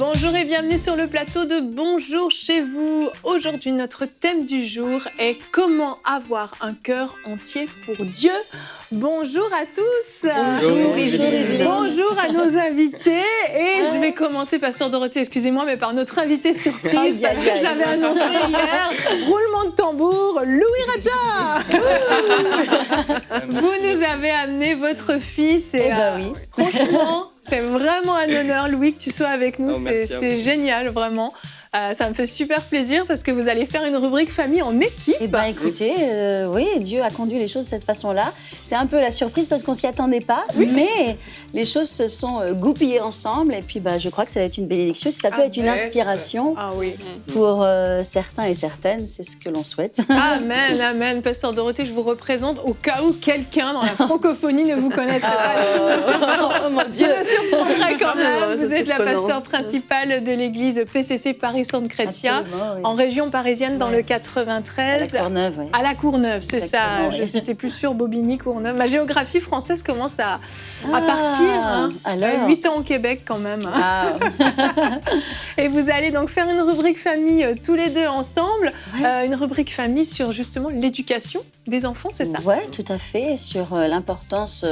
Bonjour et bienvenue sur le plateau de Bonjour chez vous. Aujourd'hui, notre thème du jour est comment avoir un cœur entier pour Dieu. Bonjour à tous. Bonjour à nos invités. Et je vais commencer, Pasteur Dorothée, excusez-moi, mais par notre invité surprise, parce que je l'avais annoncé hier. Roulement de tambour, Louis Raja. Vous nous avez amené votre fils et oui. Franchement, c'est vraiment un honneur, Louis, que tu sois avec nous. C'est génial, vraiment. Ça me fait super plaisir parce que vous allez faire une rubrique famille en équipe. Eh bien, écoutez, oui, Dieu a conduit les choses de cette façon-là. C'est un peu la surprise parce qu'on ne s'y attendait pas, mais les choses se sont goupillées ensemble. Et puis, je crois que ça va être une bénédiction. Si ça peut être une inspiration pour certains et certaines, c'est ce que l'on souhaite. Amen, amen. Pasteur Dorothée, je vous représente au cas où quelqu'un dans la francophonie ne vous connaîtrait pas. Oh mon Dieu, je me surprendrai quand même. Vous êtes la surprenant. pasteur principale de l'église PCC Paris-Centre Chrétien, oui. En région parisienne dans le 93. À la Courneuve, oui. À la Courneuve, c'est Exactement, ça. oui. Je n'étais plus sûre, Bobigny, Courneuve. Ma géographie française commence à partir. Hein. Alors 8 ans au Québec quand même. Ah. Et vous allez donc faire une rubrique famille tous les deux ensemble. Ouais. Une rubrique famille sur justement l'éducation des enfants, c'est ça? Oui, tout à fait, sur l'importance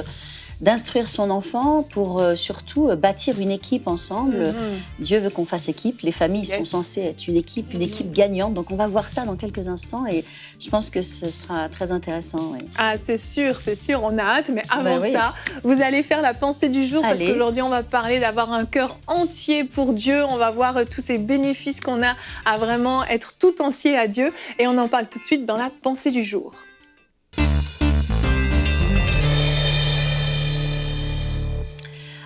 d'instruire son enfant pour surtout bâtir une équipe ensemble. Dieu veut qu'on fasse équipe. Les familles sont censées être une équipe gagnante. Donc on va voir ça dans quelques instants et je pense que ce sera très intéressant. Oui. Ah, c'est sûr, on a hâte. Mais avant ça, vous allez faire la pensée du jour parce qu'aujourd'hui on va parler d'avoir un cœur entier pour Dieu. On va voir tous ces bénéfices qu'on a à vraiment être tout entier à Dieu et on en parle tout de suite dans la pensée du jour.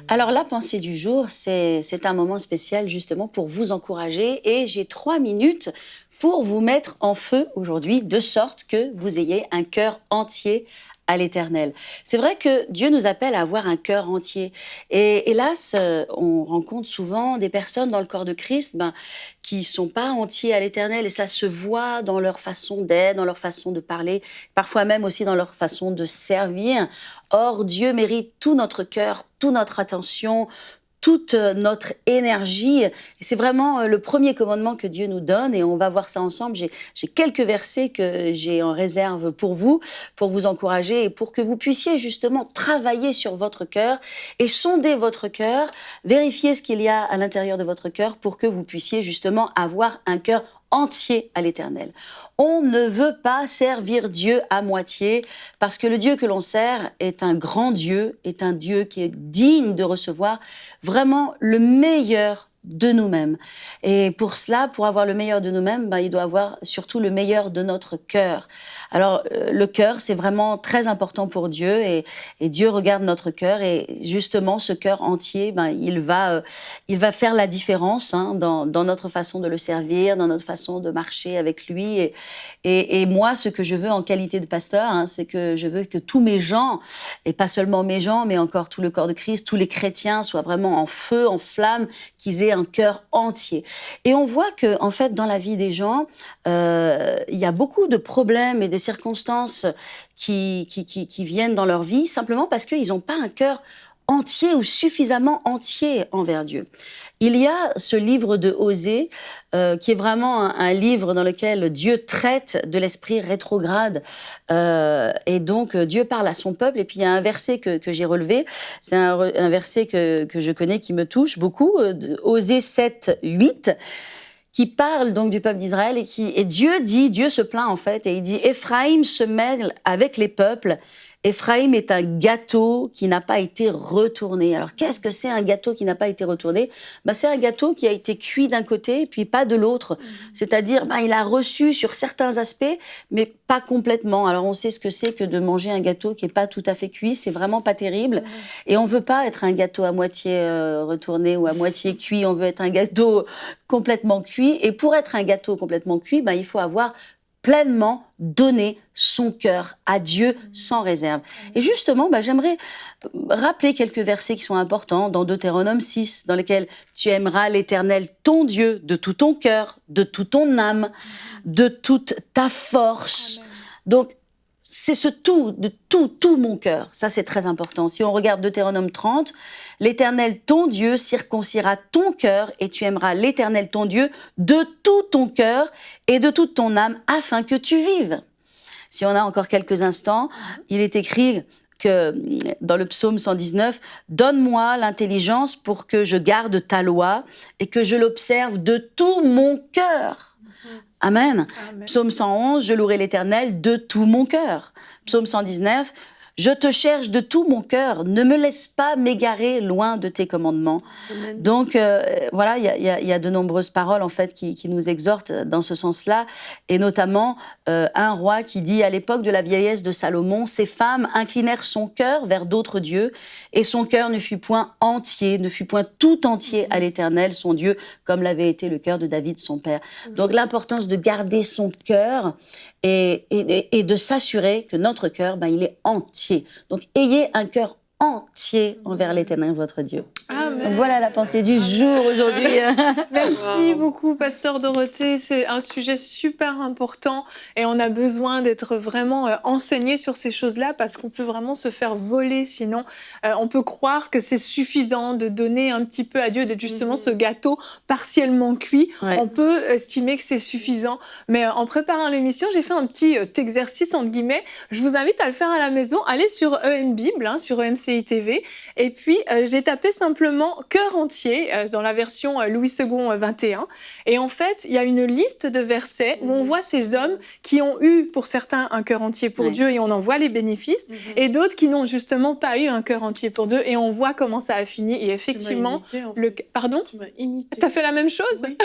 Alors la pensée du jour, c'est un moment spécial justement pour vous encourager et j'ai 3 minutes pour vous mettre en feu aujourd'hui de sorte que vous ayez un cœur entier à l'Éternel. C'est vrai que Dieu nous appelle à avoir un cœur entier. Et hélas, on rencontre souvent des personnes dans le corps de Christ qui ne sont pas entiers à l'Éternel et ça se voit dans leur façon d'être, dans leur façon de parler, parfois même aussi dans leur façon de servir. Or, Dieu mérite tout notre cœur, toute notre attention, toute notre énergie. Et c'est vraiment le premier commandement que Dieu nous donne et on va voir ça ensemble. J'ai quelques versets que j'ai en réserve pour vous encourager et pour que vous puissiez justement travailler sur votre cœur et sonder votre cœur, vérifier ce qu'il y a à l'intérieur de votre cœur pour que vous puissiez justement avoir un cœur entier à l'Éternel. On ne veut pas servir Dieu à moitié parce que le Dieu que l'on sert est un grand Dieu, est un Dieu qui est digne de recevoir vraiment le meilleur de nous-mêmes. Et pour cela, pour avoir le meilleur de nous-mêmes, il doit avoir surtout le meilleur de notre cœur. Alors, le cœur, c'est vraiment très important pour Dieu et Dieu regarde notre cœur et justement, ce cœur entier, il va faire la différence dans notre façon de le servir, dans notre façon de marcher avec lui. Et moi, ce que je veux en qualité de pasteur, c'est que je veux que tous mes gens, et pas seulement mes gens, mais encore tout le corps de Christ, tous les chrétiens soient vraiment en feu, en flamme, qu'ils aient un cœur entier. Et on voit que, en fait, dans la vie des gens, il y a beaucoup de problèmes et de circonstances qui viennent dans leur vie simplement parce qu'ils n'ont pas un cœur entier ou suffisamment entier envers Dieu. Il y a ce livre de Osée qui est vraiment un livre dans lequel Dieu traite de l'esprit rétrograde et donc Dieu parle à son peuple et puis il y a un verset que j'ai relevé, c'est un verset que je connais qui me touche beaucoup, Osée 7, 8 qui parle donc du peuple d'Israël et Dieu se plaint en fait et il dit « Éphraïm se mêle avec les peuples ». Éphraïm est un gâteau qui n'a pas été retourné. Alors, qu'est-ce que c'est un gâteau qui n'a pas été retourné ? C'est un gâteau qui a été cuit d'un côté, puis pas de l'autre. C'est-à-dire, il a reçu sur certains aspects, mais pas complètement. Alors, on sait ce que c'est que de manger un gâteau qui n'est pas tout à fait cuit. C'est vraiment pas terrible. Et on veut pas être un gâteau à moitié retourné ou à moitié cuit. On veut être un gâteau complètement cuit. Et pour être un gâteau complètement cuit, il faut avoir pleinement donner son cœur à Dieu sans réserve. Et justement, j'aimerais rappeler quelques versets qui sont importants dans Deutéronome 6, dans lesquels tu aimeras l'Éternel, ton Dieu, de tout ton cœur, de toute ton âme, de toute ta force. Donc, c'est ce tout, de tout mon cœur. Ça, c'est très important. Si on regarde Deutéronome 30, l'Éternel, ton Dieu, circoncira ton cœur et tu aimeras l'Éternel, ton Dieu, de tout ton cœur et de toute ton âme, afin que tu vives. Si on a encore quelques instants, il est écrit que dans le psaume 119, « Donne-moi l'intelligence pour que je garde ta loi et que je l'observe de tout mon cœur. » Amen. Amen. Psaume 111, « Je louerai l'Éternel de tout mon cœur. » Psaume 119, « Je te cherche de tout mon cœur, ne me laisse pas m'égarer loin de tes commandements. » Donc, voilà, il y a de nombreuses paroles, en fait, qui nous exhortent dans ce sens-là. Et notamment, un roi qui dit, à l'époque de la vieillesse de Salomon, « Ces femmes inclinèrent son cœur vers d'autres dieux, et son cœur ne fut point entier, ne fut point tout entier à l'Éternel, son Dieu, comme l'avait été le cœur de David, son père. » Donc, l'importance de garder son cœur et de s'assurer que notre cœur, il est entier. Donc, ayez un cœur entier envers l'Éternel, votre Dieu. Amen. Voilà la pensée du jour aujourd'hui. Merci beaucoup, Pasteur Dorothée. C'est un sujet super important et on a besoin d'être vraiment enseigné sur ces choses-là parce qu'on peut vraiment se faire voler. Sinon, on peut croire que c'est suffisant de donner un petit peu à Dieu, d'être justement ce gâteau partiellement cuit. Ouais. On peut estimer que c'est suffisant. Mais en préparant l'émission, j'ai fait un petit exercice, entre guillemets. Je vous invite à le faire à la maison. Allez sur EM Bible, sur EMCI TV. Et puis, j'ai tapé simplement « cœur entier » dans la version Louis II 21. Et en fait, il y a une liste de versets où on voit ces hommes qui ont eu, pour certains, un cœur entier pour Dieu et on en voit les bénéfices, et d'autres qui n'ont justement pas eu un cœur entier pour Dieu et on voit comment ça a fini. Et effectivement, Pardon ? Tu m'as imité. T'as fait la même chose ? Oui.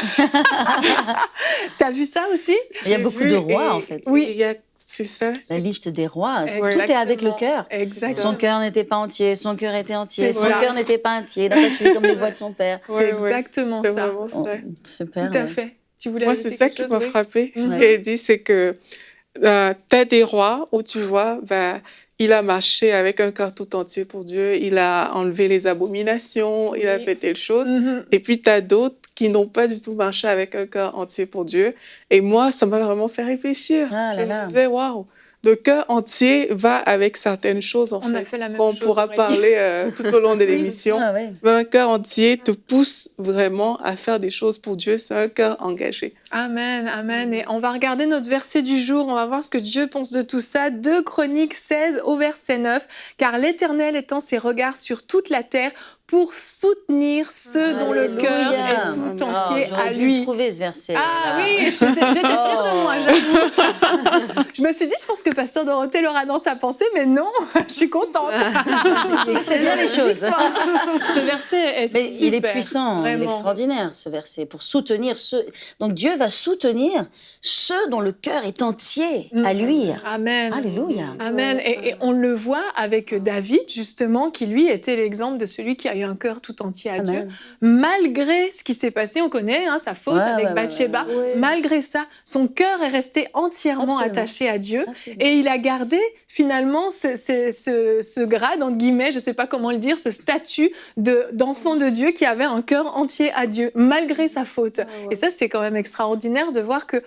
T'as vu ça aussi ? Il y a beaucoup de rois, en fait. Oui, c'est ça. La liste des rois. Exactement. Tout est avec le cœur. Exactement. Son cœur n'était pas entier, son cœur était entier, son cœur n'était pas entier, il n'a pas suivi comme les voix de son père. C'est exactement ça. Vraiment ça. Super. Tout à fait. Tu voulais Moi, c'est ça qui m'a frappée. Ce Ouais. qu'elle dit, c'est que t'as des rois où tu vois, il a marché avec un cœur tout entier pour Dieu, il a enlevé les abominations, il a fait telle chose. Et puis, t'as d'autres qui n'ont pas du tout marché avec un cœur entier pour Dieu. Et moi, ça m'a vraiment fait réfléchir. Je me disais, waouh, le cœur entier va avec certaines choses, en fait, qu'on pourra parler tout au long de l'émission. Mais un cœur entier te pousse vraiment à faire des choses pour Dieu. C'est un cœur engagé. Amen, amen. Et on va regarder notre verset du jour. On va voir ce que Dieu pense de tout ça. 2 Chroniques 16 au verset 9. « Car l'Éternel étend ses regards sur toute la terre pour soutenir ceux dont le cœur est tout entier à lui. » J'aurais dû trouver ce verset. Oui, j'étais fière de moi, j'avoue. Je me suis dit, je pense que Pasteur Dorothée l'aura dans sa pensée, mais non, je suis contente. C'est bien les choses. Ce verset est super. Il est puissant, vraiment. Il est extraordinaire, ce verset, pour soutenir ceux... Donc Dieu va soutenir ceux dont le cœur est entier à lui. Amen. Alléluia. Amen. Et on le voit avec David, justement, qui lui était l'exemple de celui qui a eu un cœur tout entier à Dieu. Malgré ce qui s'est passé, on connaît sa faute avec Bathsheba, malgré ça, son cœur est resté entièrement attaché à Dieu. Absolument. Et il a gardé finalement ce grade, entre guillemets, je ne sais pas comment le dire, ce statut d'enfant de Dieu qui avait un cœur entier à Dieu, malgré sa faute. Et ça, c'est quand même extraordinaire de voir que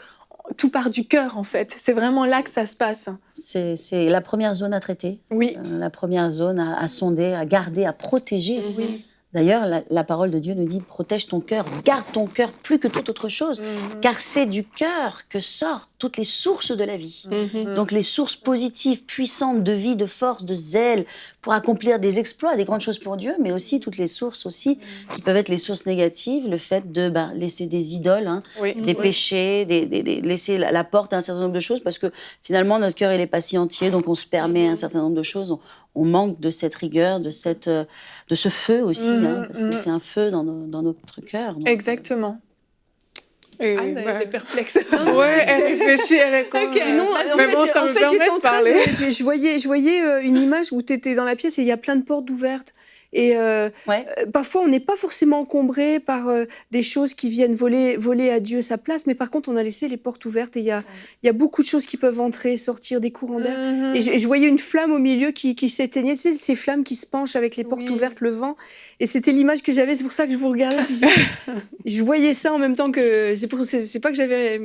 tout part du cœur, en fait. C'est vraiment là que ça se passe. C'est la première zone à traiter. Oui. La première zone à sonder, à garder, à protéger. Oui. D'ailleurs, la parole de Dieu nous dit « Protège ton cœur, garde ton cœur plus que toute autre chose, car c'est du cœur que sortent toutes les sources de la vie. » Donc les sources positives, puissantes de vie, de force, de zèle, pour accomplir des exploits, des grandes choses pour Dieu, mais aussi toutes les sources aussi, qui peuvent être les sources négatives, le fait de laisser des idoles, des péchés, laisser la porte à un certain nombre de choses, parce que finalement, notre cœur, il n'est pas si entier, donc on se permet un certain nombre de choses. On manque de cette rigueur, de ce feu aussi, parce que c'est un feu dans notre cœur. Donc. Exactement. Anne, elle est perplexe. Oui, elle réfléchit, elle est comme... Okay. Non, en fait, j'étais en train de... Je voyais une image où tu étais dans la pièce et il y a plein de portes ouvertes. Et parfois, on n'est pas forcément encombré par des choses qui viennent voler à Dieu sa place, mais par contre, on a laissé les portes ouvertes et il y a beaucoup de choses qui peuvent entrer, sortir, des courants d'air. Et je voyais une flamme au milieu qui s'éteignait, tu sais, ces flammes qui se penchent avec les portes ouvertes, le vent. Et c'était l'image que j'avais, c'est pour ça que je vous regardais. Puis je voyais ça en même temps que... C'est pas que j'avais...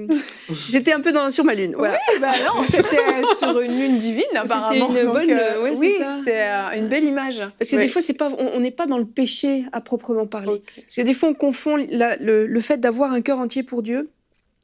J'étais un peu sur ma lune. Voilà. Oui, bah non, c'était sur une lune divine, apparemment. C'était une bonne... oui, c'est une belle image. Parce que des fois, on n'est pas dans le péché à proprement parler. Okay. Parce que des fois, on confond le fait d'avoir un cœur entier pour Dieu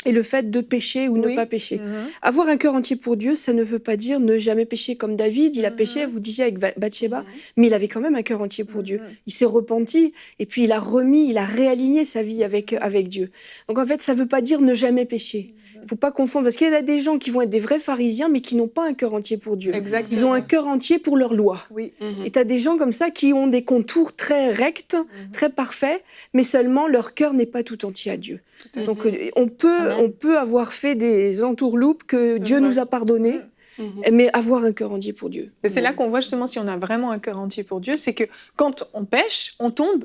et le fait de pécher ou ne pas pécher. Avoir un cœur entier pour Dieu, ça ne veut pas dire ne jamais pécher. Comme David, il a péché, vous disiez, avec Bathsheba, mais il avait quand même un cœur entier pour Dieu. Il s'est repenti et puis il a réaligné sa vie avec Dieu. Donc en fait, ça ne veut pas dire ne jamais pécher. Il ne faut pas confondre, parce qu'il y a des gens qui vont être des vrais pharisiens, mais qui n'ont pas un cœur entier pour Dieu. Exactement. Ils ont un cœur entier pour leur loi. Oui. Et tu as des gens comme ça qui ont des contours très rects, très parfaits, mais seulement leur cœur n'est pas tout entier à Dieu. Donc on peut avoir fait des entourloupes que Dieu nous a pardonnées, mais avoir un cœur entier pour Dieu. Mais c'est là qu'on voit justement si on a vraiment un cœur entier pour Dieu, c'est que quand on pêche, on tombe,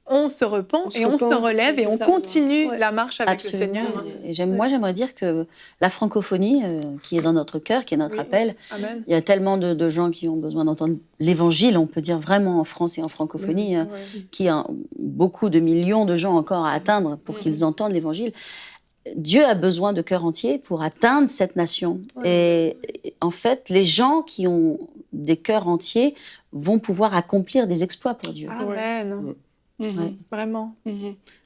on se repent on se relève et on continue la marche avec le Seigneur. Et j'aimerais dire que la francophonie, qui est dans notre cœur, qui est notre appel, il y a tellement de gens qui ont besoin d'entendre l'évangile, on peut dire vraiment en France et en francophonie, qui a beaucoup de millions de gens encore à atteindre pour qu'ils entendent l'évangile. Dieu a besoin de cœur entier pour atteindre cette nation. Et en fait, les gens qui ont des cœurs entiers vont pouvoir accomplir des exploits pour Dieu. Amen. Vraiment.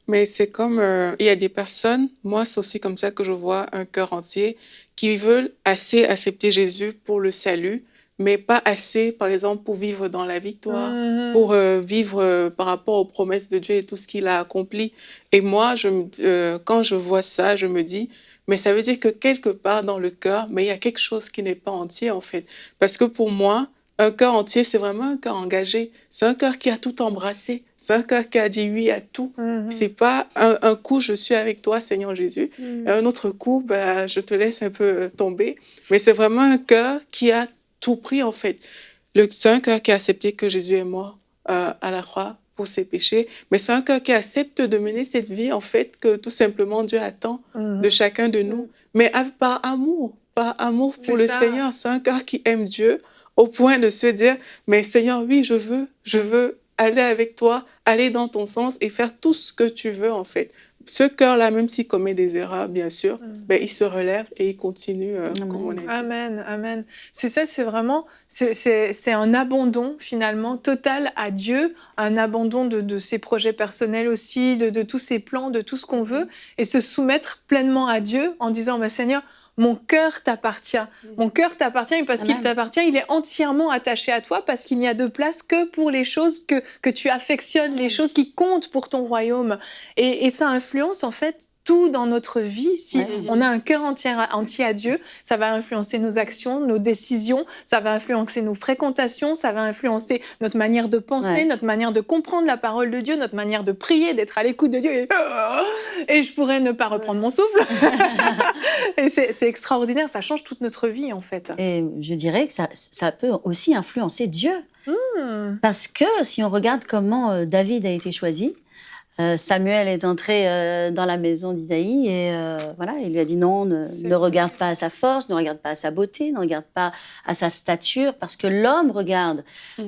Mais c'est comme, il y a des personnes, moi c'est aussi comme ça que je vois un cœur entier, qui veulent assez accepter Jésus pour le salut, mais pas assez, par exemple, pour vivre dans la victoire, pour vivre par rapport aux promesses de Dieu et tout ce qu'il a accompli. Et moi, quand je vois ça, je me dis, mais ça veut dire que quelque part dans le cœur, mais il y a quelque chose qui n'est pas entier en fait. Parce que pour moi, un cœur entier, c'est vraiment un cœur engagé. C'est un cœur qui a tout embrassé. C'est un cœur qui a dit oui à tout. C'est pas un coup, je suis avec toi, Seigneur Jésus. Et un autre coup, je te laisse un peu tomber. Mais c'est vraiment un cœur qui a tout pris, en fait. C'est un cœur qui a accepté que Jésus est mort à la croix pour ses péchés. Mais c'est un cœur qui accepte de mener cette vie, en fait, que tout simplement Dieu attend de chacun de nous. Mais par amour pour le Seigneur. C'est un cœur qui aime Dieu, au point de se dire, mais Seigneur, oui, je veux aller avec toi, aller dans ton sens et faire tout ce que tu veux, en fait. Ce cœur-là, même s'il commet des erreurs, bien sûr, il se relève et il continue comme on est. Amen, amen. C'est ça, c'est vraiment, c'est un abandon, finalement, total à Dieu, un abandon de ses projets personnels aussi, de tous ses plans, de tout ce qu'on veut, et se soumettre pleinement à Dieu en disant, Seigneur, mon cœur t'appartient. Mon cœur t'appartient et parce qu'il t'appartient, il est entièrement attaché à toi parce qu'il n'y a de place que pour les choses que tu affectionnes, les choses qui comptent pour ton royaume. Et ça influence en fait tout dans notre vie. Si on a un cœur entier à Dieu, ça va influencer nos actions, nos décisions, ça va influencer nos fréquentations, ça va influencer notre manière de penser, notre manière de comprendre la parole de Dieu, notre manière de prier, d'être à l'écoute de Dieu. Et je pourrais ne pas reprendre mon souffle. Et c'est extraordinaire, ça change toute notre vie en fait. Et je dirais que ça peut aussi influencer Dieu. Parce que si on regarde comment David a été choisi, Samuel est entré dans la maison d'Isaïe et il lui a dit non, ne regarde pas à sa force, ne regarde pas à sa beauté, ne regarde pas à sa stature, parce que l'homme regarde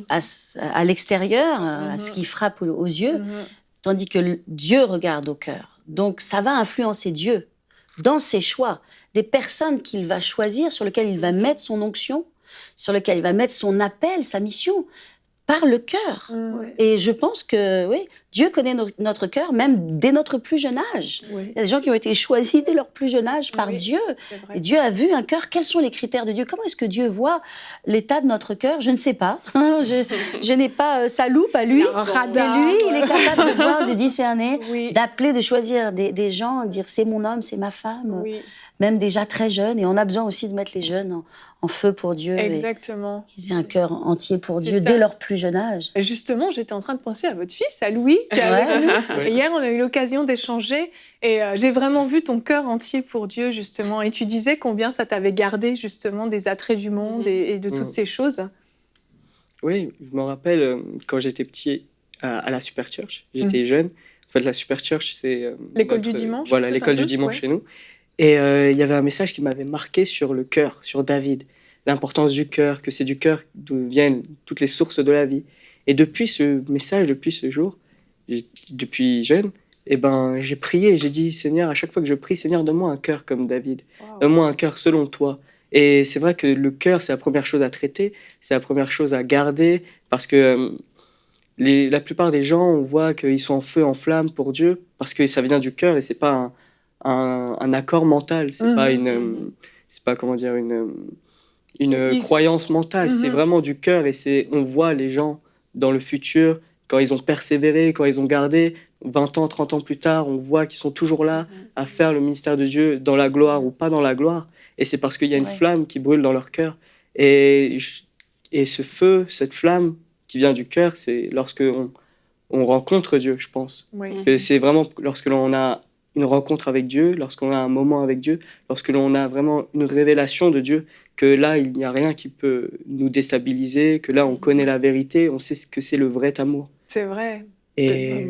à l'extérieur, à ce qui frappe aux yeux, tandis que Dieu regarde au cœur. Donc ça va influencer Dieu dans ses choix, des personnes qu'il va choisir, sur lesquelles il va mettre son onction, sur lesquelles il va mettre son appel, sa mission, par le cœur. Et je pense que Dieu connaît notre cœur, même dès notre plus jeune âge. Il y a des gens qui ont été choisis dès leur plus jeune âge par Dieu. Et Dieu a vu un cœur. Quels sont les critères de Dieu? Comment est-ce que Dieu voit l'état de notre cœur? Je ne sais pas. Je n'ai pas sa loupe à lui. Mais lui, il est capable de voir, de discerner, d'appeler, de choisir des gens, de dire c'est mon homme, c'est ma femme. Même déjà très jeunes. Et on a besoin aussi de mettre les jeunes en feu pour Dieu. Exactement. Qu'ils aient un cœur entier pour Dieu dès leur plus jeune âge. Et justement, j'étais en train de penser à votre fils, à Louis, qui est avec nous. Et hier, on a eu l'occasion d'échanger et j'ai vraiment vu ton cœur entier pour Dieu, justement. Et tu disais combien ça t'avait gardé, justement, des attraits du monde et de toutes ces choses. Oui, je me rappelle quand j'étais petit à la Super Church, j'étais jeune. En fait, la Super Church, c'est... l'école du dimanche. Voilà, l'école du dimanche chez nous. Et il y avait un message qui m'avait marqué sur le cœur, sur David. L'importance du cœur, que c'est du cœur d'où viennent toutes les sources de la vie. Et depuis ce message, depuis ce jour, depuis jeune, j'ai prié, j'ai dit, Seigneur, à chaque fois que je prie, Seigneur, donne-moi un cœur comme David. Wow. Donne-moi un cœur selon toi. Et c'est vrai que le cœur, c'est la première chose à traiter, c'est la première chose à garder, parce que la plupart des gens, on voit qu'ils sont en feu, en flamme pour Dieu, parce que ça vient du cœur et c'est pas un accord mental, c'est pas c'est pas, comment dire, une croyance mentale, c'est vraiment du cœur, et on voit les gens dans le futur, quand ils ont persévéré, quand ils ont gardé, 20 ans, 30 ans plus tard, on voit qu'ils sont toujours là à faire le ministère de Dieu dans la gloire ou pas dans la gloire. Et c'est parce qu'il y a une flamme qui brûle dans leur cœur. Et ce feu, cette flamme qui vient du cœur, c'est lorsque on rencontre Dieu, je pense. Oui. Que c'est vraiment lorsque l'on a une rencontre avec Dieu, lorsqu'on a un moment avec Dieu, lorsque l'on a vraiment une révélation de Dieu, que là, il n'y a rien qui peut nous déstabiliser, que là, on connaît la vérité, on sait ce que c'est le vrai amour. C'est vrai. Et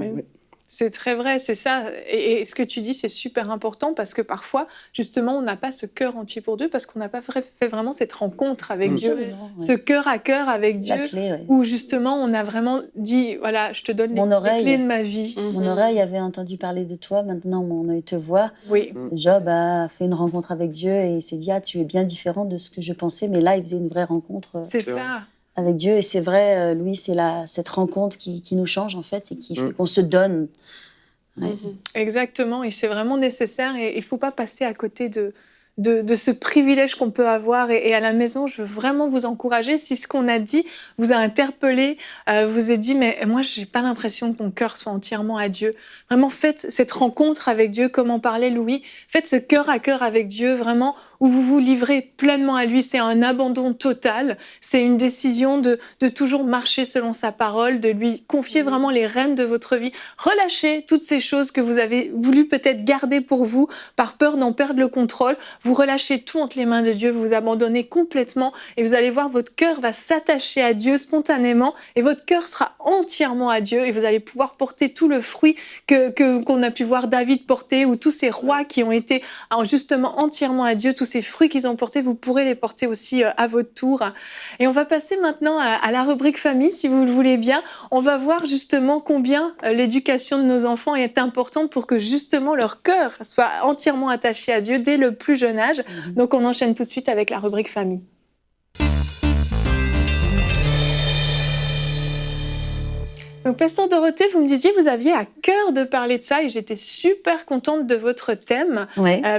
c'est très vrai, c'est ça. Et ce que tu dis, c'est super important parce que parfois, justement, on n'a pas ce cœur entier pour Dieu parce qu'on n'a pas fait vraiment cette rencontre avec Dieu, ce cœur à cœur avec Dieu, où justement, on a vraiment dit, voilà, je te donne les clés de ma vie. Mon oreille avait entendu parler de toi, maintenant mon œil te voit. Oui. Job a fait une rencontre avec Dieu et il s'est dit, tu es bien différent de ce que je pensais, mais là, il faisait une vraie rencontre. C'est ça. Avec Dieu. Et c'est vrai, Louis, c'est cette rencontre qui nous change, en fait, et qui fait qu'on se donne. Ouais. Exactement, et c'est vraiment nécessaire, et il ne faut pas passer à côté de ce privilège qu'on peut avoir. Et à la maison, je veux vraiment vous encourager, si ce qu'on a dit vous a interpellé, vous a dit, mais moi, je n'ai pas l'impression que mon cœur soit entièrement à Dieu. Vraiment, faites cette rencontre avec Dieu, comme en parlait Louis. Faites ce cœur à cœur avec Dieu, vraiment, où vous vous livrez pleinement à lui. C'est un abandon total. C'est une décision de toujours marcher selon sa parole, de lui confier vraiment les rênes de votre vie. Relâchez toutes ces choses que vous avez voulu peut-être garder pour vous, par peur d'en perdre le contrôle. Vous relâchez tout entre les mains de Dieu, vous vous abandonnez complètement, et vous allez voir, votre cœur va s'attacher à Dieu spontanément, et votre cœur sera entièrement à Dieu, et vous allez pouvoir porter tout le fruit qu'on a pu voir David porter, ou tous ces rois qui ont été justement entièrement à Dieu, tous ces fruits qu'ils ont portés, vous pourrez les porter aussi à votre tour. Et on va passer maintenant à la rubrique famille, si vous le voulez bien. On va voir justement combien l'éducation de nos enfants est importante pour que justement leur cœur soit entièrement attaché à Dieu dès le plus jeune âge. Donc on enchaîne tout de suite avec la rubrique famille. Donc, Pasteur Dorothée, vous me disiez, vous aviez à cœur de parler de ça, et j'étais super contente de votre thème,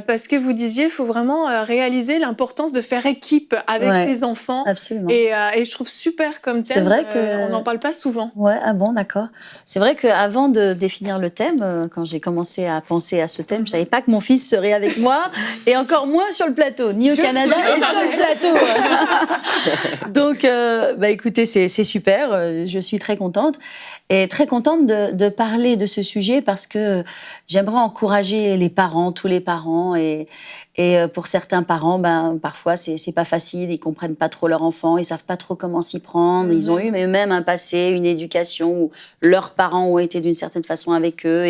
parce que vous disiez, il faut vraiment réaliser l'importance de faire équipe avec ses enfants. Absolument. Et je trouve super comme thème. C'est vrai que... on n'en parle pas souvent. Ouais, ah bon, d'accord. C'est vrai qu'avant de définir le thème, quand j'ai commencé à penser à ce thème, je ne savais pas que mon fils serait avec moi, et encore moins sur le plateau, ni au Canada, et sur le plateau. Donc, écoutez, c'est super, je suis très contente. Et très contente de parler de ce sujet parce que j'aimerais encourager les parents, tous les parents. Et pour certains parents, parfois, c'est pas facile. Ils comprennent pas trop leur enfant. Ils savent pas trop comment s'y prendre. Ils ont eu eux-mêmes un passé, une éducation où leurs parents ont été d'une certaine façon avec eux.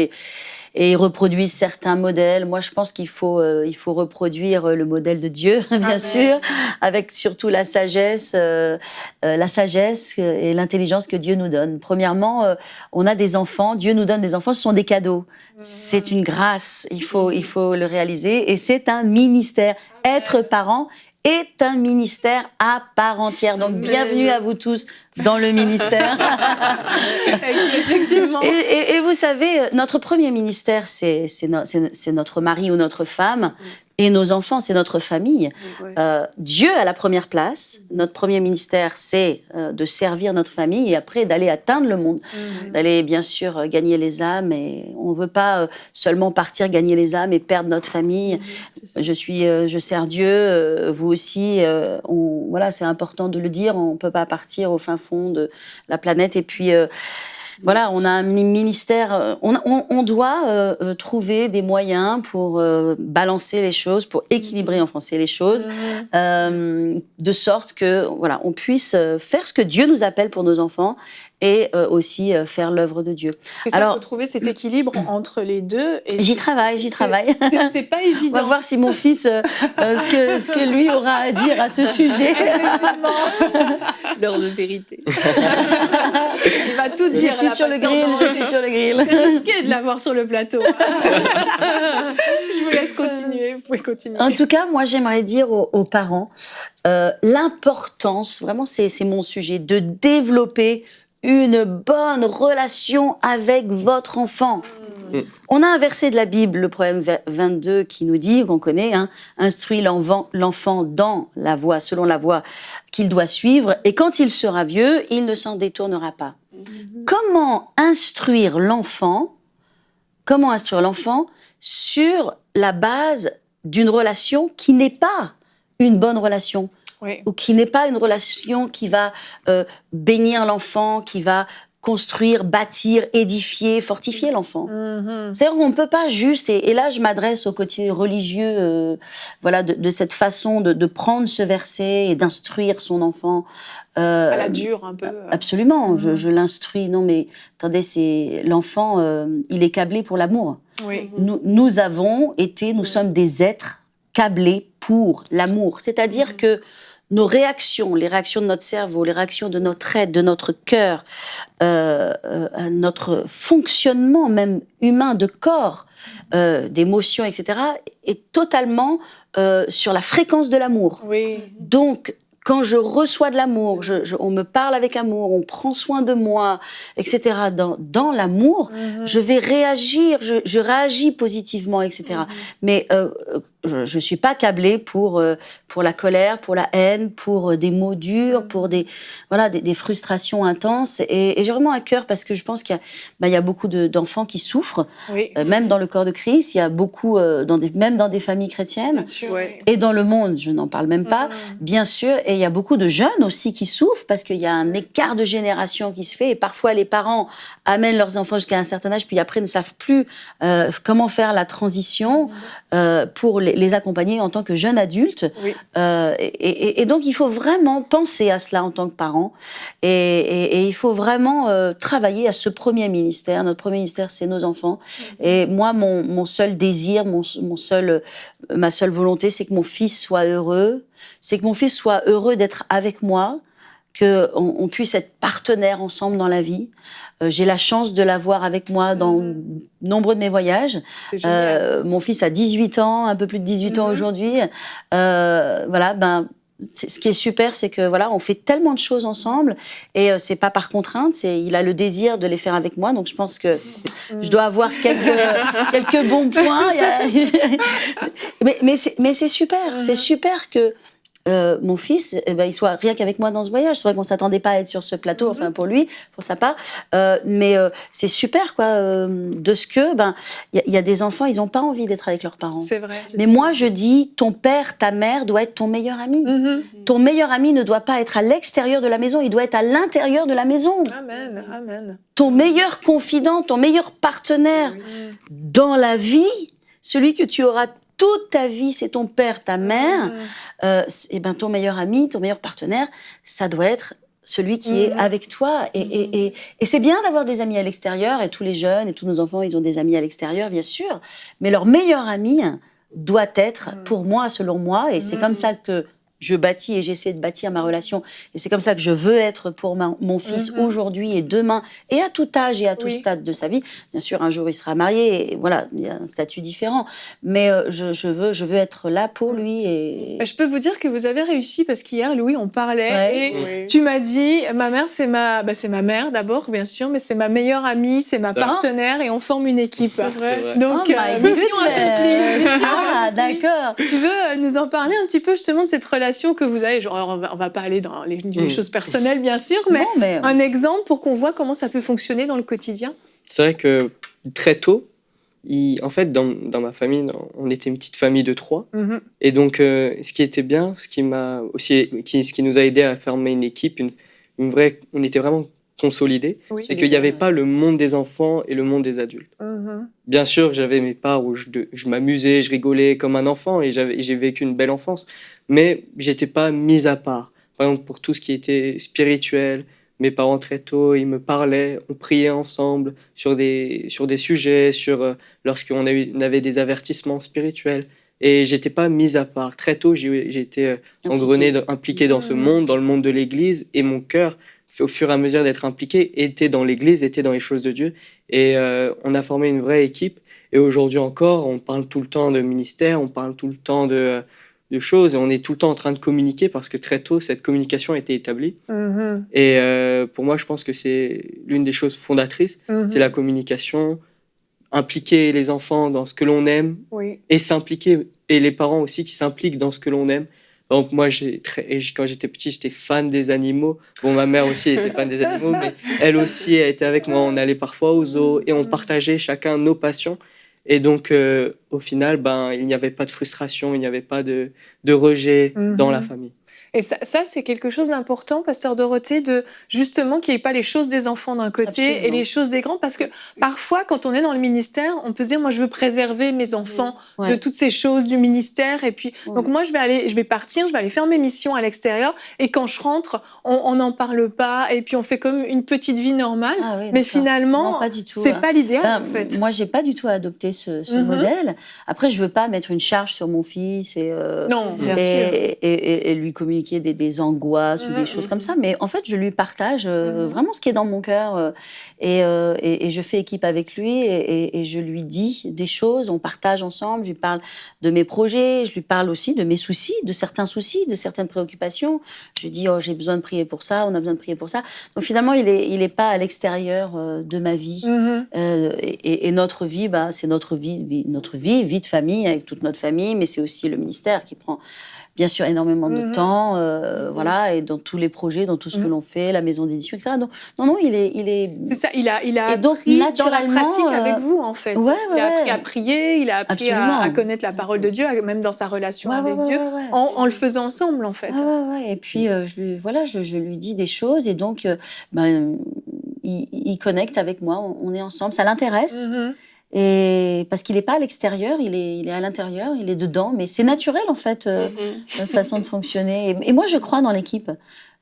Et ils reproduisent certains modèles. Moi, je pense qu'il faut reproduire le modèle de Dieu, bien sûr, avec surtout la sagesse et l'intelligence que Dieu nous donne. Premièrement, on a des enfants, Dieu nous donne des enfants, ce sont des cadeaux. C'est une grâce, il faut le réaliser, et c'est un ministère. Être parent est un ministère à part entière. Donc, bienvenue à vous tous dans le ministère. Effectivement. Et vous savez, notre premier ministère, c'est notre mari ou notre femme. Et nos enfants, c'est notre famille. Dieu a la première place. Notre premier ministère, c'est de servir notre famille et après d'aller atteindre le monde. D'aller, bien sûr, gagner les âmes. Et on ne veut pas seulement partir gagner les âmes et perdre notre famille. Je sers Dieu, vous aussi. Voilà, c'est important de le dire. On ne peut pas partir au fin fond de la planète. Et puis... Voilà, on a un ministère, on doit trouver des moyens pour balancer les choses, pour équilibrer en français les choses, de sorte que voilà, on puisse faire ce que Dieu nous appelle pour nos enfants et aussi faire l'œuvre de Dieu. Alors, il faut trouver cet équilibre entre les deux. J'y travaille. C'est pas évident. On va voir si mon fils, ce que lui aura à dire à ce sujet. L'heure de vérité. Il va tout dire. Je suis sur le grill. C'est risqué de l'avoir sur le plateau. Je vous laisse continuer. Vous pouvez continuer. En tout cas, moi, j'aimerais dire aux parents l'importance, vraiment, c'est mon sujet, de développer une bonne relation avec votre enfant. On a un verset de la Bible, le Proverbe 22, qui nous dit, qu'on connaît, instruis l'enfant dans la voie, selon la voie qu'il doit suivre, et quand il sera vieux, il ne s'en détournera pas. Comment instruire l'enfant sur la base d'une relation qui n'est pas une bonne relation? Oui. Ou qui n'est pas une relation qui va bénir l'enfant, qui va construire, bâtir, édifier, fortifier l'enfant. C'est-à-dire qu'on ne peut pas juste, et là je m'adresse au côté religieux, voilà, de cette façon de prendre ce verset et d'instruire son enfant. À la dure un peu. Absolument, je l'instruis. Non mais attendez, l'enfant, il est câblé pour l'amour. Oui. Nous sommes des êtres câblés pour l'amour. C'est-à-dire que nos réactions, les réactions de notre cerveau, les réactions de notre être, de notre cœur, notre fonctionnement même humain de corps, d'émotions, etc., est totalement sur la fréquence de l'amour. Oui. Donc, quand je reçois de l'amour, on me parle avec amour, on prend soin de moi, etc., dans l'amour, je vais réagir, je réagis positivement, etc. Mais je suis pas câblée pour la colère, pour la haine, pour des mots durs, pour des frustrations intenses. Et j'ai vraiment à cœur parce que je pense qu'il y a beaucoup d'enfants qui souffrent, même dans le corps de Christ. Il y a beaucoup, même dans des familles chrétiennes, bien sûr, et dans le monde, je n'en parle même pas, bien sûr. Et il y a beaucoup de jeunes aussi qui souffrent parce qu'il y a un écart de génération qui se fait. Et parfois, les parents amènent leurs enfants jusqu'à un certain âge, puis après ne savent plus comment faire la transition pour les accompagner en tant que jeunes adultes. Oui. Et donc, il faut vraiment penser à cela en tant que parents. Et il faut vraiment travailler à ce premier ministère. Notre premier ministère, c'est nos enfants. Et moi, mon seul désir, ma seule volonté, c'est que mon fils soit heureux. C'est que mon fils soit heureux d'être avec moi, qu'on puisse être partenaires ensemble dans la vie. J'ai la chance de l'avoir avec moi dans nombreux de mes voyages. Mon fils a 18 ans, un peu plus de 18 ans aujourd'hui. Ce qui est super, c'est que on fait tellement de choses ensemble et c'est pas par contrainte. Il a le désir de les faire avec moi, donc je pense que je dois avoir quelques bons points. mais c'est super, c'est super que mon fils, il soit rien qu'avec moi dans ce voyage. C'est vrai qu'on s'attendait pas à être sur ce plateau, enfin pour lui, pour sa part, mais c'est super quoi. De ce que il y a des enfants, ils ont pas envie d'être avec leurs parents. C'est vrai. Mais moi je dis, ton père, ta mère doit être ton meilleur ami. Ton meilleur ami ne doit pas être à l'extérieur de la maison, il doit être à l'intérieur de la maison. Amen, amen. Ton meilleur confident, ton meilleur partenaire dans la vie, celui que tu auras toute ta vie, c'est ton père, ta mère, ton meilleur ami, ton meilleur partenaire, ça doit être celui qui est avec toi. Et c'est bien d'avoir des amis à l'extérieur, et tous les jeunes et tous nos enfants, ils ont des amis à l'extérieur, bien sûr, mais leur meilleur ami doit être, pour moi, selon moi, et c'est comme ça que je bâtis et j'essaie de bâtir ma relation. Et c'est comme ça que je veux être pour mon fils aujourd'hui et demain, et à tout âge et à tout stade de sa vie. Bien sûr, un jour, il sera marié, et voilà, il y a un statut différent. Mais je veux être là pour lui. Et je peux vous dire que vous avez réussi, parce qu'hier, Louis, on parlait, et tu m'as dit, ma mère, c'est ma mère d'abord, bien sûr, mais c'est ma meilleure amie, c'est ma partenaire, et on forme une équipe. C'est vrai. Donc, mission accomplie. Ah, d'accord. Tu veux nous en parler un petit peu, justement, de cette relation que vous avez, on va pas aller dans les choses personnelles bien sûr, mais un exemple pour qu'on voit comment ça peut fonctionner dans le quotidien. C'est vrai que très tôt, en fait dans ma famille, on était une petite famille de 3, et donc ce qui était bien, ce qui nous a aidé à former une équipe, on était vraiment consolidé, c'est qu'il n'y avait pas le monde des enfants et le monde des adultes. Bien sûr, j'avais mes parts où je m'amusais, je rigolais comme un enfant et j'ai vécu une belle enfance, mais j'étais pas mis à part. Par exemple, pour tout ce qui était spirituel, mes parents très tôt, ils me parlaient, on priait ensemble sur des sujets, lorsqu'on avait des avertissements spirituels. Et j'étais pas mis à part. Très tôt, j'ai été impliqué dans ce monde, dans le monde de l'Église, et mon cœur, au fur et à mesure d'être impliqué, était dans l'Église, était dans les choses de Dieu. Et on a formé une vraie équipe. Et aujourd'hui encore, on parle tout le temps de ministère, on parle tout le temps de choses, et on est tout le temps en train de communiquer parce que très tôt, cette communication a été établie. Et pour moi, je pense que c'est l'une des choses fondatrices, c'est la communication, impliquer les enfants dans ce que l'on aime et s'impliquer, et les parents aussi qui s'impliquent dans ce que l'on aime. Donc moi, quand j'étais petit, j'étais fan des animaux. Bon, ma mère aussi était fan des animaux, mais elle aussi a été avec moi. On allait parfois au zoo et on partageait chacun nos passions. Et donc, au final, il n'y avait pas de frustration, il n'y avait pas de rejet dans la famille. Et ça c'est quelque chose d'important, Pasteur Dorothée, justement qu'il n'y ait pas les choses des enfants d'un côté et les choses des grands, parce que parfois, quand on est dans le ministère, on peut se dire, moi, je veux préserver mes enfants de toutes ces choses du ministère, et puis, donc moi, je vais partir, je vais aller faire mes missions à l'extérieur, et quand je rentre, on n'en parle pas, et puis on fait comme une petite vie normale, mais finalement, c'est pas l'idéal, en fait. Moi, j'ai pas du tout adopté ce modèle. Après, je veux pas mettre une charge sur mon fils non, bien sûr. Et lui communiquer des angoisses ou des choses comme ça, mais en fait je lui partage vraiment ce qui est dans mon cœur et je fais équipe avec lui et je lui dis des choses, on partage ensemble, je lui parle de mes projets, je lui parle aussi de mes soucis, de certains soucis, de certaines préoccupations, je lui dis j'ai besoin de prier pour ça, on a besoin de prier pour ça, donc finalement il est pas à l'extérieur de ma vie et notre vie, c'est notre vie de famille avec toute notre famille, mais c'est aussi le ministère qui prend bien sûr énormément de temps, voilà, et dans tous les projets, dans tout ce que l'on fait, la maison d'édition, etc. Donc, non, il est... C'est ça, il a appris dans la pratique avec vous, en fait. Il a appris à prier, il a appris à connaître la parole de Dieu, même dans sa relation avec Dieu, en le faisant ensemble, en fait. Et puis, je lui dis des choses, et donc, il connecte avec moi, on est ensemble, ça l'intéresse. Et parce qu'il n'est pas à l'extérieur, il est à l'intérieur, il est dedans, mais c'est naturel en fait, notre façon de fonctionner. Et moi, je crois dans l'équipe.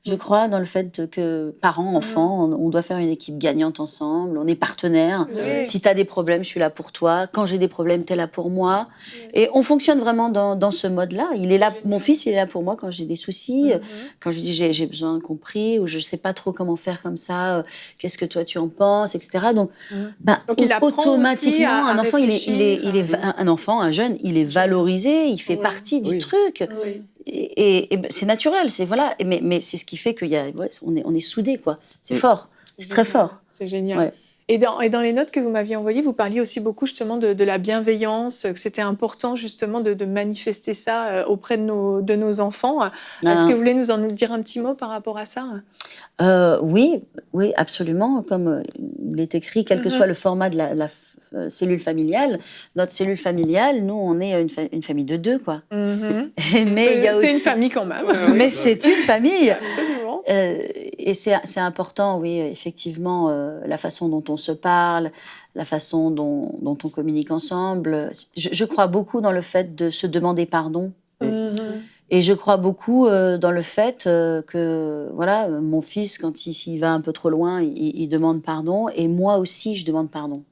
Je crois dans le fait que parents, enfants, on doit faire une équipe gagnante ensemble, on est partenaires. Si tu as des problèmes, je suis là pour toi. Quand j'ai des problèmes, tu es là pour moi. Et on fonctionne vraiment dans ce mode-là. Il est là, mon fils, il est là pour moi quand j'ai des soucis, quand je dis j'ai besoin qu'on prie, ou je ne sais pas trop comment faire comme ça, qu'est-ce que toi tu en penses, etc. Donc, il automatiquement, un enfant, un jeune, il est valorisé, il fait partie du truc. Et c'est naturel, mais c'est ce qui fait on est soudés, quoi. C'est fort, c'est très fort. C'est génial. Et dans les notes que vous m'aviez envoyées, vous parliez aussi beaucoup justement de la bienveillance, que c'était important justement de manifester ça auprès de nos enfants. Est-ce que vous voulez nous en dire un petit mot par rapport à ça ? Oui, absolument. Comme il est écrit, quel que soit le format de la cellule familiale, notre cellule familiale, nous, on est une famille de deux, quoi. Mais il y a aussi... C'est une famille quand même. Mais c'est une famille. Absolument. Et c'est important, oui, effectivement, la façon dont on se parle, la façon dont on communique ensemble. Je crois beaucoup dans le fait de se demander pardon. Et je crois beaucoup dans le fait que, voilà, mon fils, quand il va un peu trop loin, il demande pardon. Et moi aussi, je demande pardon.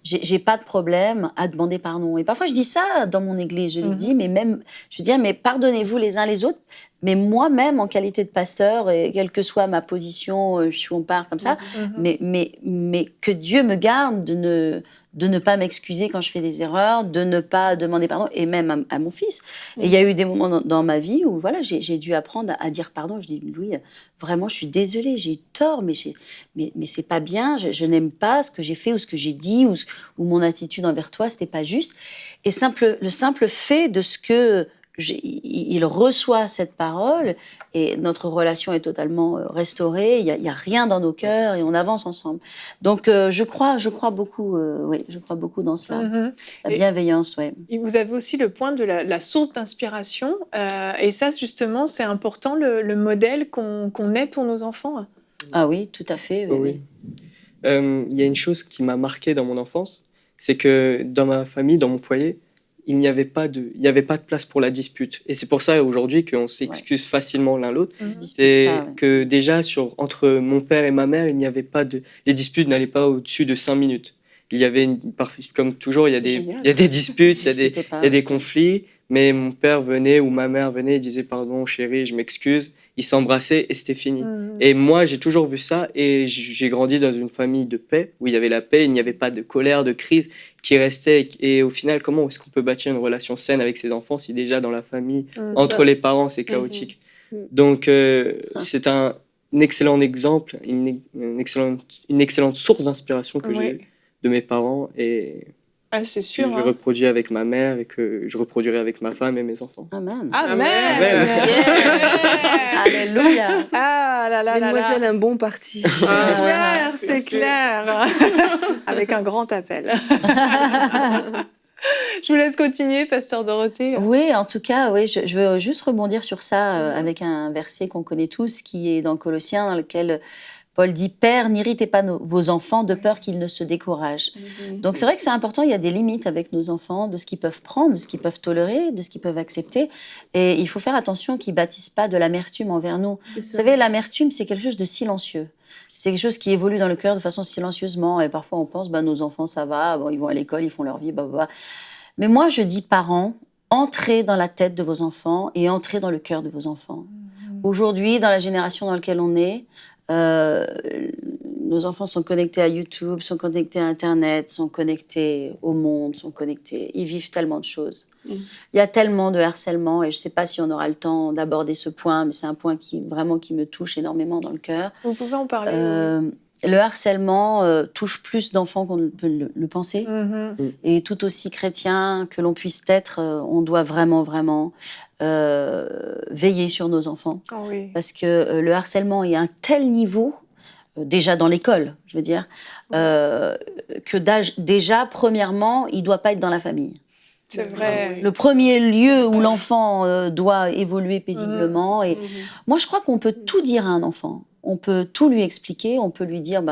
J'ai pas de problème à demander pardon. Et parfois, je dis ça dans mon église. Je lui dis, mais pardonnez-vous les uns les autres. Mais moi-même, en qualité de pasteur, et quelle que soit ma position, si on part comme ça, mais que Dieu me garde de ne pas m'excuser quand je fais des erreurs, de ne pas demander pardon, et même à mon fils. Et il y a eu des moments dans ma vie où voilà, j'ai dû apprendre à dire pardon. Je dis, Louis, vraiment, je suis désolée, j'ai eu tort, mais c'est pas bien, je n'aime pas ce que j'ai fait ou ce que j'ai dit ou mon attitude envers toi, c'était pas juste. Et le simple fait de ce que il reçoit cette parole et notre relation est totalement restaurée. Il y a rien dans nos cœurs et on avance ensemble. Donc je crois beaucoup dans cela. La bienveillance, oui. Et vous avez aussi le point de la source d'inspiration et ça justement c'est important le modèle qu'on ait pour nos enfants. Ah oui, tout à fait. Oui. Il y a une chose qui m'a marqué dans mon enfance, c'est que dans ma famille, dans mon foyer, il n'y avait pas de place pour la dispute. Et c'est pour ça aujourd'hui qu'on s'excuse facilement l'un l'autre. C'est que déjà, entre mon père et ma mère, il n'y avait pas les disputes n'allaient pas au-dessus de 5 minutes. Il y avait, comme toujours, il y a des disputes, il y a des conflits, mais mon père venait ou ma mère venait et disait « Pardon, chérie, je m'excuse ». Ils s'embrassaient et c'était fini. Et moi, j'ai toujours vu ça et j'ai grandi dans une famille de paix, où il y avait la paix, il n'y avait pas de colère, de crise qui restait. Et au final, comment est-ce qu'on peut bâtir une relation saine avec ses enfants si déjà dans la famille, entre les parents, c'est chaotique. Donc, c'est un excellent exemple, une excellente source d'inspiration que j'ai eue de mes parents et c'est sûr, que je reproduis avec ma mère et que je reproduirai avec ma femme et mes enfants. Amen. Amen. Yes. Alléluia. Ah là là. Mademoiselle, un bon parti. C'est clair. Avec un grand appel. Je vous laisse continuer, Pasteur Dorothée. Oui, en tout cas, oui, je veux juste rebondir sur ça avec un verset qu'on connaît tous, qui est dans Colossiens, dans lequel Paul dit « Père, n'irritez pas vos enfants de peur qu'ils ne se découragent. » Donc c'est vrai que c'est important, il y a des limites avec nos enfants, de ce qu'ils peuvent prendre, de ce qu'ils peuvent tolérer, de ce qu'ils peuvent accepter. Et il faut faire attention qu'ils ne bâtissent pas de l'amertume envers nous. Vous savez, l'amertume, c'est quelque chose de silencieux. C'est quelque chose qui évolue dans le cœur de façon silencieusement. Et parfois, on pense, nos enfants, ça va, ils vont à l'école, ils font leur vie, Mais moi, je dis, parents, entrez dans la tête de vos enfants et entrez dans le cœur de vos enfants. Aujourd'hui, dans la génération dans laquelle on est, nos enfants sont connectés à YouTube, sont connectés à Internet, sont connectés au monde, ils vivent tellement de choses. Il y a tellement de harcèlement et je ne sais pas si on aura le temps d'aborder ce point, mais c'est un point qui me touche énormément dans le cœur. Vous pouvez en parler. Le harcèlement touche plus d'enfants qu'on ne peut le penser. Et tout aussi chrétien que l'on puisse être, on doit vraiment, vraiment veiller sur nos enfants. Parce que le harcèlement est à un tel niveau, déjà dans l'école, je veux dire, que déjà, premièrement, il ne doit pas être dans la famille. C'est vrai. Le premier lieu où l'enfant doit évoluer paisiblement. Et moi, je crois qu'on peut tout dire à un enfant. On peut tout lui expliquer, on peut lui dire,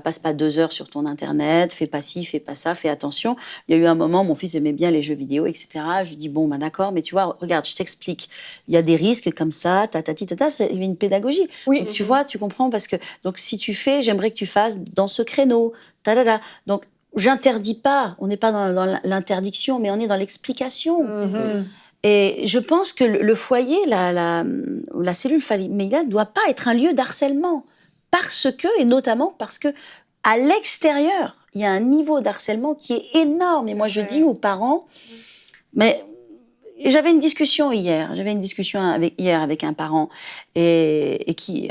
passe pas 2 heures sur ton Internet, fais pas ci, fais pas ça, fais attention. Il y a eu un moment, mon fils aimait bien les jeux vidéo, etc. Je lui dis, d'accord, mais tu vois, regarde, je t'explique. Il y a des risques comme ça, il y a une pédagogie. Donc, tu vois, tu comprends, parce que, donc, si tu fais, j'aimerais que tu fasses dans ce créneau, Donc, j'interdis pas, on n'est pas dans l'interdiction, mais on est dans l'explication. Et je pense que le foyer, la cellule familiale ne doit pas être un lieu d'harcèlement. Et notamment parce que à l'extérieur, il y a un niveau d'harcèlement qui est énorme. Et moi, je dis aux parents, mais j'avais une discussion hier. Hier avec un parent et qui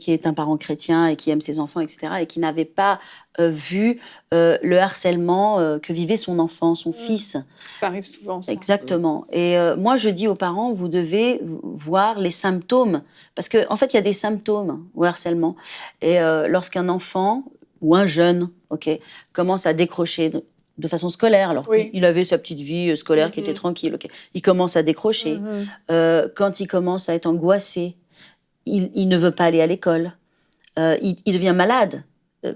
est un parent chrétien et qui aime ses enfants, etc. et qui n'avait pas vu le harcèlement que vivait son enfant, son fils. Ça arrive souvent, ça. Exactement. Et moi, je dis aux parents, vous devez voir les symptômes. Parce qu'en fait, il y a des symptômes au harcèlement. Et lorsqu'un enfant ou un jeune commence à décrocher de façon scolaire, alors il avait sa petite vie scolaire qui était tranquille, il commence à décrocher. Quand il commence à être angoissé, il ne veut pas aller à l'école. Il devient malade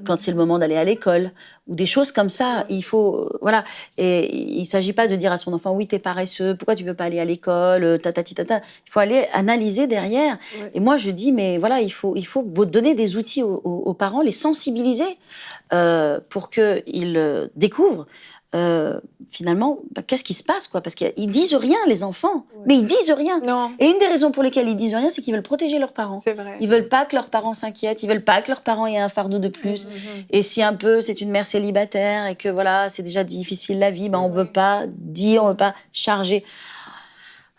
quand c'est le moment d'aller à l'école, ou des choses comme ça. Il faut, et il ne s'agit pas de dire à son enfant, oui, t'es paresseux, pourquoi tu ne veux pas aller à l'école, Il faut aller analyser derrière. Et moi, je dis, mais voilà, il faut donner des outils aux parents, les sensibiliser pour qu'ils découvrent finalement, qu'est-ce qui se passe, parce qu'ils disent rien, les enfants, mais ils disent rien. Non. Et une des raisons pour lesquelles ils disent rien, c'est qu'ils veulent protéger leurs parents. C'est vrai. Ils veulent pas que leurs parents s'inquiètent, ils veulent pas que leurs parents aient un fardeau de plus. Et si un peu c'est une mère célibataire et que voilà, c'est déjà difficile la vie, on veut pas dire, on veut pas charger.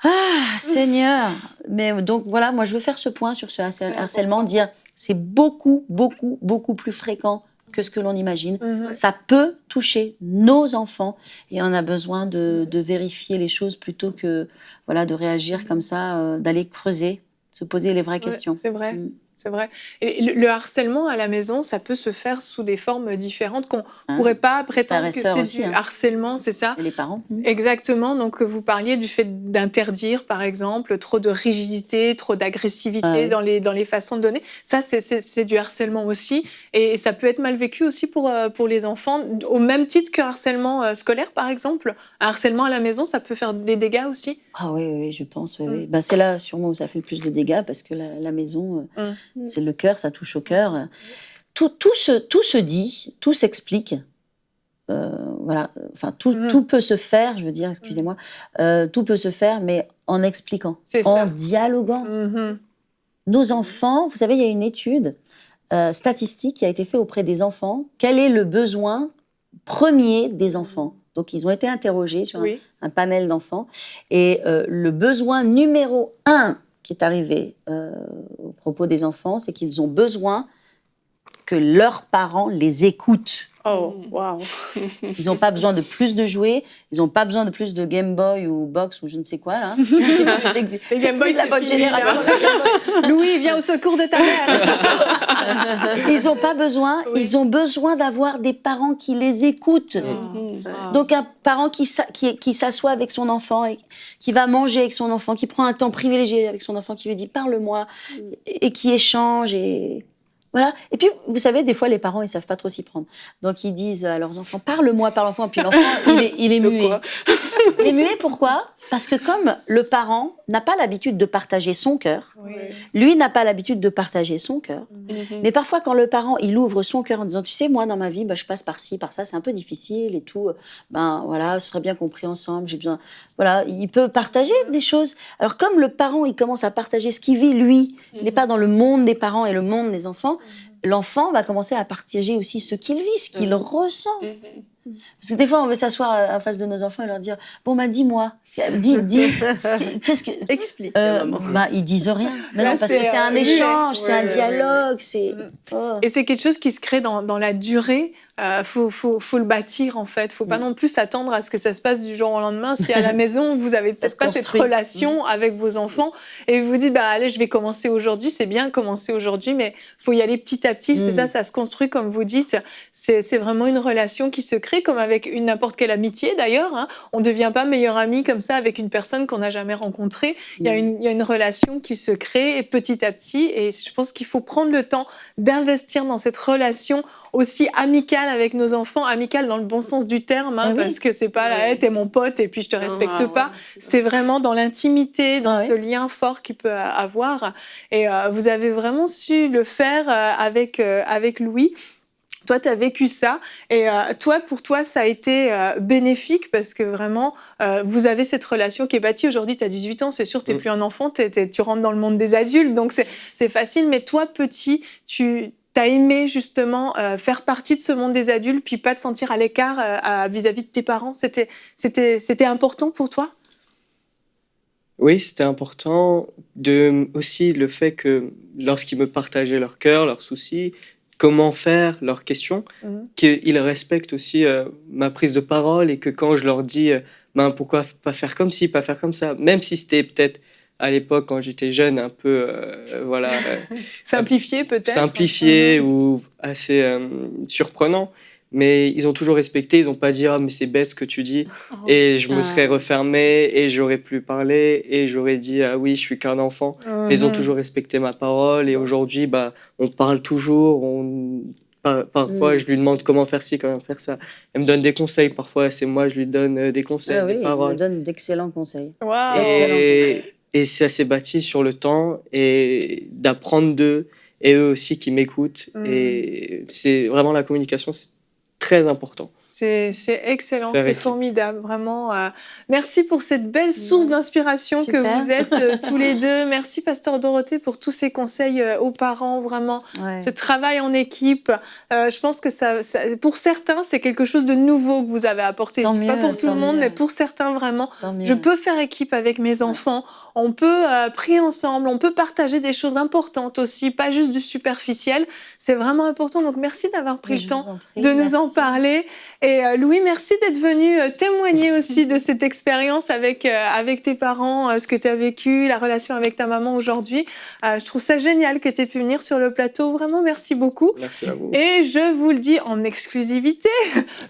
Ah, Seigneur. Mais donc voilà, moi je veux faire ce point sur ce harcèlement, dire c'est beaucoup, beaucoup, beaucoup plus fréquent que ce que l'on imagine. Ça peut toucher nos enfants et on a besoin de vérifier les choses plutôt que de réagir comme ça, d'aller creuser, se poser les vraies questions. C'est vrai. C'est vrai. Et le harcèlement à la maison, ça peut se faire sous des formes différentes qu'on ne pourrait pas prétendre que c'est du harcèlement, c'est ça? Et les parents. Exactement. Donc, vous parliez du fait d'interdire, par exemple, trop de rigidité, trop d'agressivité dans les façons de donner. Ça, c'est du harcèlement aussi. Et ça peut être mal vécu aussi pour les enfants, au même titre qu'un harcèlement scolaire, par exemple. Un harcèlement à la maison, ça peut faire des dégâts aussi? Ah oui, je pense. Oui. Ben, c'est là, sûrement, où ça fait le plus de dégâts, parce que la maison, c'est le cœur, ça touche au cœur. Tout se dit, tout s'explique. Voilà. Enfin, tout peut se faire, je veux dire, excusez-moi. Tout peut se faire, mais en expliquant, en dialoguant. Nos enfants, vous savez, il y a une étude statistique qui a été faite auprès des enfants. Quel est le besoin premier des enfants? Donc, ils ont été interrogés sur un panel d'enfants. Et le besoin numéro 1 qui est arrivé au propos des enfants, c'est qu'ils ont besoin que leurs parents les écoutent. Oh, waouh! Ils n'ont pas besoin de plus de jouets, ils n'ont pas besoin de plus de Game Boy ou Box ou je ne sais quoi, là. C'est Game Boy, plus la bonne génération. Louis, viens au secours de ta mère. Ils n'ont pas besoin, ils ont besoin d'avoir des parents qui les écoutent. Donc un parent qui s'assoit avec son enfant, et qui va manger avec son enfant, qui prend un temps privilégié avec son enfant, qui lui dit « parle-moi » et qui échange et... Voilà. Et puis, vous savez, des fois, les parents, ils savent pas trop s'y prendre. Donc, ils disent à leurs enfants, parle-moi par l'enfant. Puis l'enfant, il est muet. Il est muet, pourquoi? Parce que comme le parent n'a pas l'habitude de partager son cœur, lui n'a pas l'habitude de partager son cœur. Mais parfois, quand le parent, il ouvre son cœur en disant, tu sais, moi, dans ma vie, je passe par ci, par ça, c'est un peu difficile et tout. Ben, voilà, ce serait bien compris ensemble, j'ai besoin... Voilà, il peut partager des choses. Alors, comme le parent, il commence à partager ce qu'il vit, lui, il n'est pas dans le monde des parents et le monde des enfants, l'enfant va commencer à partager aussi ce qu'il vit, ce qu'il ressent. Parce que des fois, on veut s'asseoir en face de nos enfants et leur dire « Bon, dis-moi, dis, qu'est-ce que... » Explique, maman. Ils disent rien. Mais non, parce que c'est un échange, c'est un dialogue, c'est... Et c'est quelque chose qui se crée dans la durée. Faut le bâtir, en fait. Faut pas non plus s'attendre à ce que ça se passe du jour au lendemain. Si à la maison, vous avez peut-être pas cette relation avec vos enfants et vous dites, allez, je vais commencer aujourd'hui. C'est bien commencer aujourd'hui, mais faut y aller petit à petit. C'est ça se construit, comme vous dites. C'est vraiment une relation qui se crée, comme avec n'importe quelle amitié, d'ailleurs. Hein. On ne devient pas meilleur ami comme ça avec une personne qu'on n'a jamais rencontrée. Il y a une relation qui se crée et petit à petit. Et je pense qu'il faut prendre le temps d'investir dans cette relation aussi amicale avec nos enfants, amicale dans le bon sens du terme, parce que c'est pas là, t'es mon pote et puis je te respecte pas. C'est vraiment dans l'intimité, dans ce lien fort qu'il peut avoir. Et vous avez vraiment su le faire avec Louis. Toi, tu as vécu ça et pour toi, ça a été bénéfique parce que vraiment, vous avez cette relation qui est bâtie. Aujourd'hui, tu as 18 ans, c'est sûr, tu n'es plus un enfant, tu rentres dans le monde des adultes, donc c'est facile. Mais toi, petit, t'as aimé justement faire partie de ce monde des adultes, puis pas te sentir à l'écart vis-à-vis de tes parents. C'était important pour toi? Oui, c'était important. Aussi le fait que lorsqu'ils me partageaient leur cœur, leurs soucis, comment faire, leurs questions, qu'ils respectent aussi ma prise de parole et que quand je leur dis pourquoi pas faire comme ci, pas faire comme ça, même si c'était peut-être à l'époque, quand j'étais jeune, un peu, simplifié peut-être. Simplifié ou assez surprenant. Mais ils ont toujours respecté, ils n'ont pas dit « Ah, mais c'est bête ce que tu dis ». Et je me serais refermé et j'aurais plus parlé et j'aurais dit « Ah oui, je suis qu'un enfant ». Mais ils ont toujours respecté ma parole et aujourd'hui, on parle toujours, parfois, je lui demande comment faire ci, comment faire ça. Elle me donne des conseils. Parfois, c'est moi, je lui donne des conseils, des paroles. Elle me donne d'excellents conseils. Wow. Excellents conseils. Et ça s'est bâti sur le temps et d'apprendre d'eux et eux aussi qui m'écoutent. Et c'est vraiment la communication, c'est très important. C'est excellent, c'est formidable, vraiment. Merci pour cette belle source d'inspiration que vous êtes tous les deux. Merci, Pasteur Dorothée, pour tous ces conseils aux parents, vraiment. Ce travail en équipe. Je pense que pour certains, c'est quelque chose de nouveau que vous avez apporté. Pas pour tout le monde, mais pour certains, vraiment. Je peux faire équipe avec mes enfants. On peut prier ensemble, on peut partager des choses importantes aussi, pas juste du superficiel. C'est vraiment important. Donc, merci d'avoir pris le temps de nous en parler. Et Louis, merci d'être venu témoigner aussi de cette expérience avec tes parents, ce que tu as vécu, la relation avec ta maman aujourd'hui. Je trouve ça génial que tu aies pu venir sur le plateau. Vraiment, merci beaucoup. Merci à vous. Et je vous le dis en exclusivité,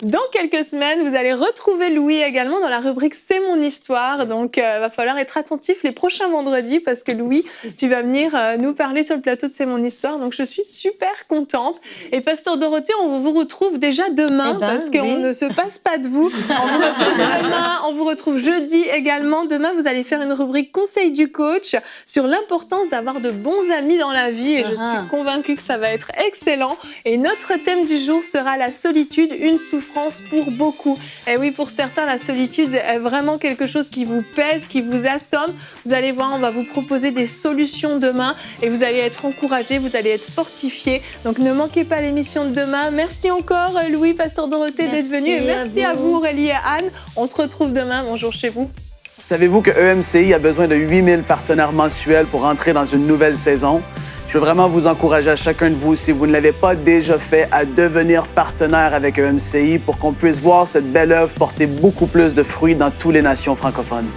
dans quelques semaines, vous allez retrouver Louis également dans la rubrique C'est mon histoire. Donc, va falloir être attentif les prochains vendredis parce que Louis, tu vas venir nous parler sur le plateau de C'est mon histoire. Donc, je suis super contente. Et Pasteur Dorothée, on vous retrouve déjà demain parce qu'on ne se passe pas de vous. On vous retrouve demain, on vous retrouve jeudi également. Demain, vous allez faire une rubrique Conseil du coach sur l'importance d'avoir de bons amis dans la vie. Et je suis convaincue que ça va être excellent. Et notre thème du jour sera la solitude, une souffrance pour beaucoup. Et oui, pour certains, la solitude est vraiment quelque chose qui vous pèse, qui vous assomme. Vous allez voir, on va vous proposer des solutions demain et vous allez être encouragés, vous allez être fortifiés. Donc ne manquez pas l'émission de demain. Merci encore Louis, Pasteur Dorothée d'être venu. Et merci à vous Aurélie et Anne. On se retrouve demain. Bonjour chez vous. Savez-vous que EMCI a besoin de 8000 partenaires mensuels pour entrer dans une nouvelle saison? Je veux vraiment vous encourager à chacun de vous, si vous ne l'avez pas déjà fait, à devenir partenaire avec EMCI pour qu'on puisse voir cette belle œuvre porter beaucoup plus de fruits dans toutes les nations francophones.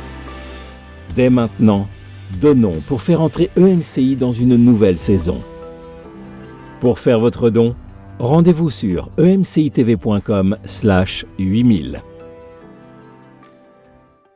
Dès maintenant, donnons pour faire entrer EMCI dans une nouvelle saison. Pour faire votre don, rendez-vous sur emcitv.com/8000.